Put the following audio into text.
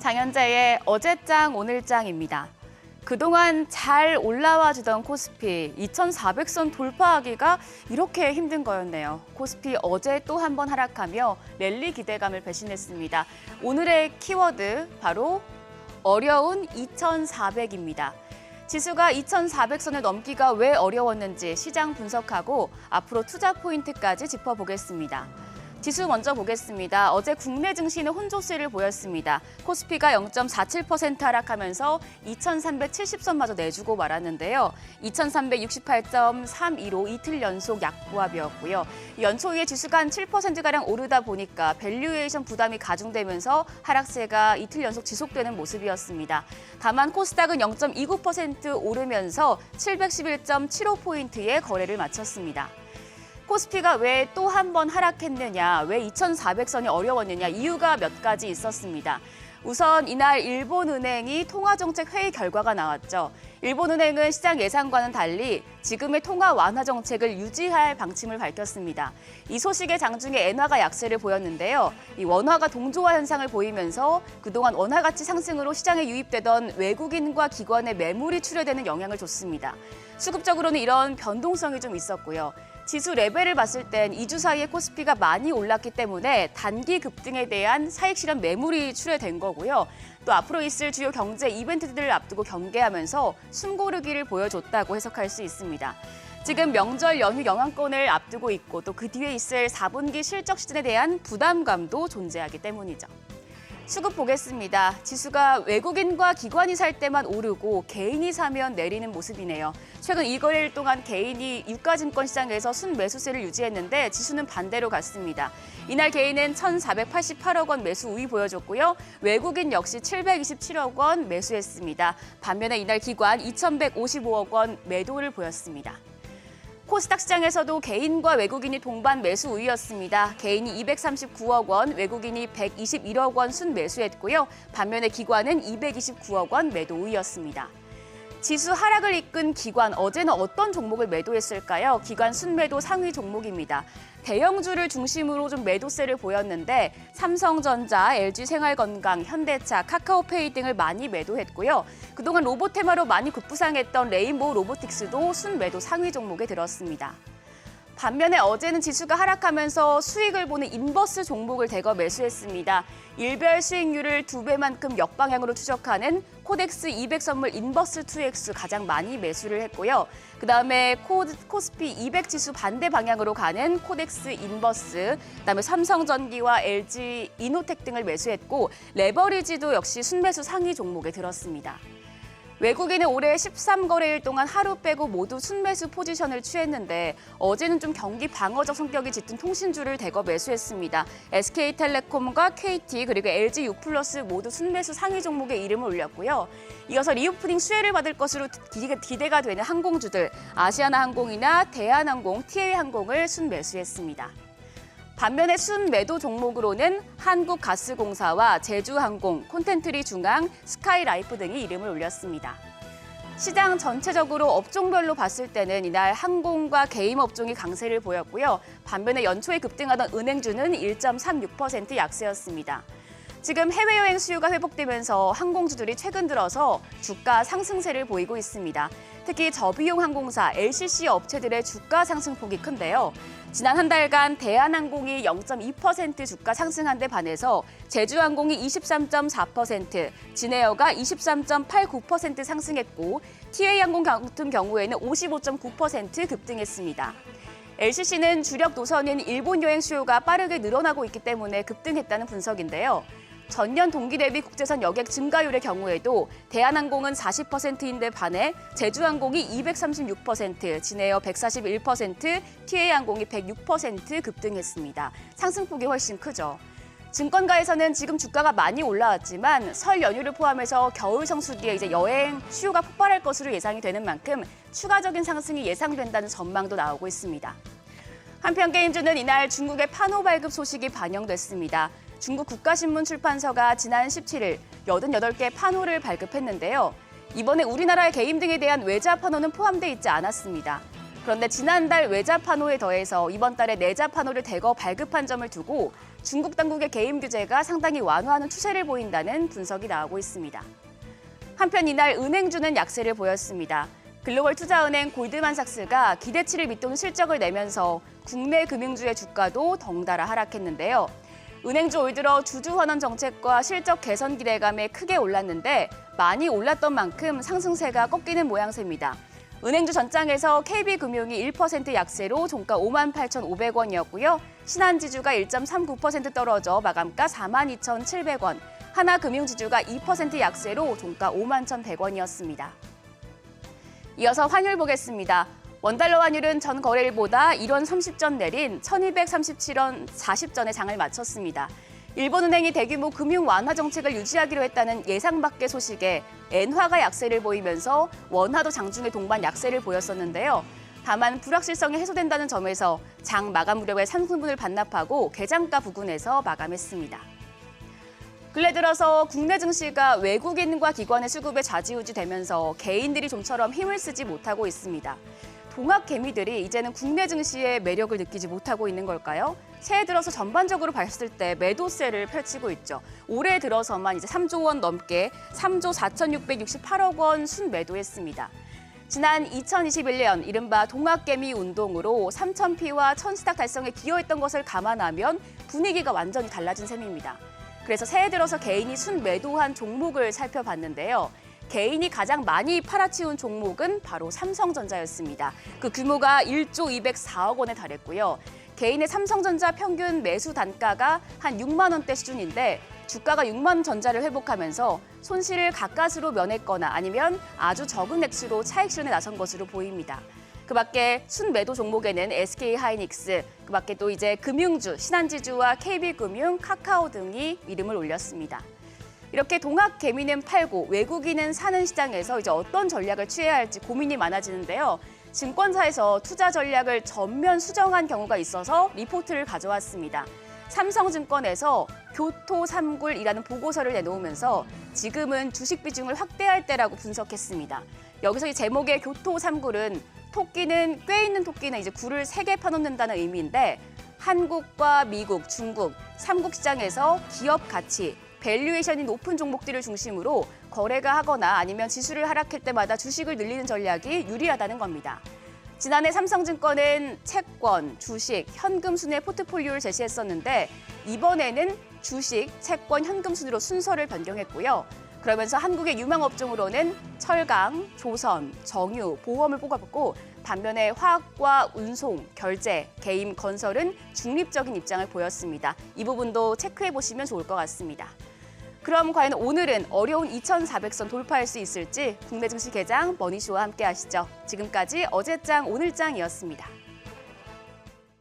장현재의 어제장 오늘장입니다. 그동안 잘 올라와 주던 코스피 2,400선 돌파하기가 이렇게 힘든 거였네요. 코스피 어제 또 한 번 하락하며 랠리 기대감을 배신했습니다. 오늘의 키워드 바로 어려운 2,400입니다. 지수가 2,400선을 넘기가 왜 어려웠는지 시장 분석하고 앞으로 투자 포인트까지 짚어보겠습니다. 지수 먼저 보겠습니다. 어제 국내 증시는 혼조세를 보였습니다. 코스피가 0.47% 하락하면서 2,370선마저 내주고 말았는데요. 2,368.315 이틀 연속 약보합이었고요. 연초 이에 지수가 한 7%가량 오르다 보니까 밸류에이션 부담이 가중되면서 하락세가 이틀 연속 지속되는 모습이었습니다. 다만 코스닥은 0.29% 오르면서 711.75포인트의 거래를 마쳤습니다. 코스피가 왜 또 한 번 하락했느냐, 왜 2,400선이 어려웠느냐, 이유가 몇 가지 있었습니다. 우선 이날 일본은행이 통화정책 회의 결과가 나왔죠. 일본은행은 시장 예상과는 달리 지금의 통화 완화 정책을 유지할 방침을 밝혔습니다. 이 소식에 장중에 엔화가 약세를 보였는데요. 이 원화가 동조화 현상을 보이면서 그동안 원화 가치 상승으로 시장에 유입되던 외국인과 기관의 매물이 출회되는 영향을 줬습니다. 수급적으로는 이런 변동성이 좀 있었고요. 지수 레벨을 봤을 땐 2주 사이에 코스피가 많이 올랐기 때문에 단기 급등에 대한 사익 실현 매물이 출회된 거고요. 또 앞으로 있을 주요 경제 이벤트들을 앞두고 경계하면서 숨고르기를 보여줬다고 해석할 수 있습니다. 지금 명절 연휴 영향권을 앞두고 있고 또 그 뒤에 있을 4분기 실적 시즌에 대한 부담감도 존재하기 때문이죠. 수급 보겠습니다. 지수가 외국인과 기관이 살 때만 오르고 개인이 사면 내리는 모습이네요. 최근 2거래일 동안 개인이 유가증권 시장에서 순매수세를 유지했는데 지수는 반대로 갔습니다. 이날 개인은 1,488억 원 매수 우위 보여줬고요. 외국인 역시 727억 원 매수했습니다. 반면에 이날 기관 2,155억 원 매도를 보였습니다. 코스닥 시장에서도 개인과 외국인이 동반 매수 우위였습니다. 개인이 239억 원, 외국인이 121억 원 순매수했고요. 반면에 기관은 229억 원 매도 우위였습니다. 지수 하락을 이끈 기관, 어제는 어떤 종목을 매도했을까요? 기관 순매도 상위 종목입니다. 대형주를 중심으로 좀 매도세를 보였는데 삼성전자, LG생활건강, 현대차, 카카오페이 등을 많이 매도했고요. 그동안 로봇 테마로 많이 급부상했던 레인보우 로보틱스도 순매도 상위 종목에 들었습니다. 반면에 어제는 지수가 하락하면서 수익을 보는 인버스 종목을 대거 매수했습니다. 일별 수익률을 2배만큼 역방향으로 추적하는 코덱스 200선물 인버스 2X 가장 많이 매수를 했고요. 그다음에 코스피 200 지수 반대 방향으로 가는 코덱스 인버스, 그다음에 삼성전기와 LG 이노텍 등을 매수했고 레버리지도 역시 순매수 상위 종목에 들었습니다. 외국인은 올해 13거래일 동안 하루 빼고 모두 순매수 포지션을 취했는데 어제는 좀 경기 방어적 성격이 짙은 통신주를 대거 매수했습니다. SK텔레콤과 KT 그리고 LG U+ 모두 순매수 상위 종목에 이름을 올렸고요. 이어서 리오프닝 수혜를 받을 것으로 기대가 되는 항공주들 아시아나항공이나 대한항공, TA항공을 순매수했습니다. 반면에 순매도 종목으로는 한국가스공사와 제주항공, 콘텐트리 중앙, 스카이라이프 등이 이름을 올렸습니다. 시장 전체적으로 업종별로 봤을 때는 이날 항공과 게임 업종이 강세를 보였고요. 반면에 연초에 급등하던 은행주는 1.36% 약세였습니다. 지금 해외여행 수요가 회복되면서 항공주들이 최근 들어서 주가 상승세를 보이고 있습니다. 특히 저비용 항공사, LCC 업체들의 주가 상승폭이 큰데요. 지난 한 달간 대한항공이 0.2% 주가 상승한 데 반해서 제주항공이 23.4%, 진에어가 23.89% 상승했고 TA항공 같은 경우에는 55.9% 급등했습니다. LCC는 주력 노선인 일본 여행 수요가 빠르게 늘어나고 있기 때문에 급등했다는 분석인데요. 전년 동기 대비 국제선 여객 증가율의 경우에도 대한항공은 40%인데 반해 제주항공이 236%, 진에어 141%, TA항공이 106% 급등했습니다. 상승폭이 훨씬 크죠. 증권가에서는 지금 주가가 많이 올라왔지만 설 연휴를 포함해서 겨울 성수 뒤에 이제 여행 수요가 폭발할 것으로 예상이 되는 만큼 추가적인 상승이 예상된다는 전망도 나오고 있습니다. 한편 게임주는 이날 중국의 판호 발급 소식이 반영됐습니다. 중국 국가신문 출판사가 지난 17일 88개 판호를 발급했는데요. 이번에 우리나라의 게임 등에 대한 외자 판호는 포함돼 있지 않았습니다. 그런데 지난달 외자 판호에 더해서 이번 달에 내자 판호를 대거 발급한 점을 두고 중국 당국의 개임 규제가 상당히 완화하는 추세를 보인다는 분석이 나오고 있습니다. 한편 이날 은행주는 약세를 보였습니다. 글로벌 투자은행 골드만삭스가 기대치를 밑도는 실적을 내면서 국내 금융주의 주가도 덩달아 하락했는데요. 은행주 올 들어 주주 환원 정책과 실적 개선 기대감에 크게 올랐는데 많이 올랐던 만큼 상승세가 꺾이는 모양새입니다. 은행주 전장에서 KB금융이 1% 약세로 종가 58,500원이었고요. 신한지주가 1.39% 떨어져 마감가 42,700원, 하나금융지주가 2% 약세로 종가 51,100원이었습니다. 이어서 환율 보겠습니다. 원달러 환율은 전 거래일보다 1원 30전 내린 1237원 40전에 장을 마쳤습니다. 일본은행이 대규모 금융 완화 정책을 유지하기로 했다는 예상 밖의 소식에 엔화가 약세를 보이면서 원화도 장중에 동반 약세를 보였었는데요. 다만 불확실성이 해소된다는 점에서 장 마감 무렵에 상승분을 반납하고 개장가 부근에서 마감했습니다. 근래 들어서 국내 증시가 외국인과 기관의 수급에 좌지우지되면서 개인들이 좀처럼 힘을 쓰지 못하고 있습니다. 동학 개미들이 이제는 국내 증시의 매력을 느끼지 못하고 있는 걸까요? 새해 들어서 전반적으로 봤을 때 매도세를 펼치고 있죠. 올해 들어서만 이제 3조 원 넘게 3조 4,668억 원 순매도했습니다. 지난 2021년 이른바 동학개미 운동으로 3,000피와 1,000스탁 달성에 기여했던 것을 감안하면 분위기가 완전히 달라진 셈입니다. 그래서 새해 들어서 개인이 순매도한 종목을 살펴봤는데요. 개인이 가장 많이 팔아치운 종목은 바로 삼성전자였습니다. 그 규모가 1조 204억 원에 달했고요. 개인의 삼성전자 평균 매수 단가가 한 6만 원대 수준인데 주가가 6만 원 전자를 회복하면서 손실을 가까스로 면했거나 아니면 아주 적은 액수로 차익 실현에 나선 것으로 보입니다. 그밖에 순매도 종목에는 SK하이닉스, 그밖에 또 이제 금융주, 신한지주와 KB금융, 카카오 등이 이름을 올렸습니다. 이렇게 동학 개미는 팔고 외국인은 사는 시장에서 이제 어떤 전략을 취해야 할지 고민이 많아지는데요. 증권사에서 투자 전략을 전면 수정한 경우가 있어서 리포트를 가져왔습니다. 삼성증권에서 교토 3굴이라는 보고서를 내놓으면서 지금은 주식 비중을 확대할 때라고 분석했습니다. 여기서 이 제목의 교토 3굴은 토끼는 꽤 있는 토끼는 이제 굴을 3개 파놓는다는 의미인데 한국과 미국, 중국 3국 시장에서 기업 가치, 밸류에이션이 높은 종목들을 중심으로 거래가 하거나 아니면 지수를 하락할 때마다 주식을 늘리는 전략이 유리하다는 겁니다. 지난해 삼성증권은 채권, 주식, 현금 순의 포트폴리오를 제시했었는데 이번에는 주식, 채권, 현금 순으로 순서를 변경했고요. 그러면서 한국의 유망 업종으로는 철강, 조선, 정유, 보험을 뽑아봤고 반면에 화학과 운송, 결제, 게임, 건설은 중립적인 입장을 보였습니다. 이 부분도 체크해보시면 좋을 것 같습니다. 그럼 과연 오늘은 어려운 2,400선 돌파할 수 있을지 국내 증시 개장 머니쇼와 함께 하시죠. 지금까지 어제장 오늘장이었습니다.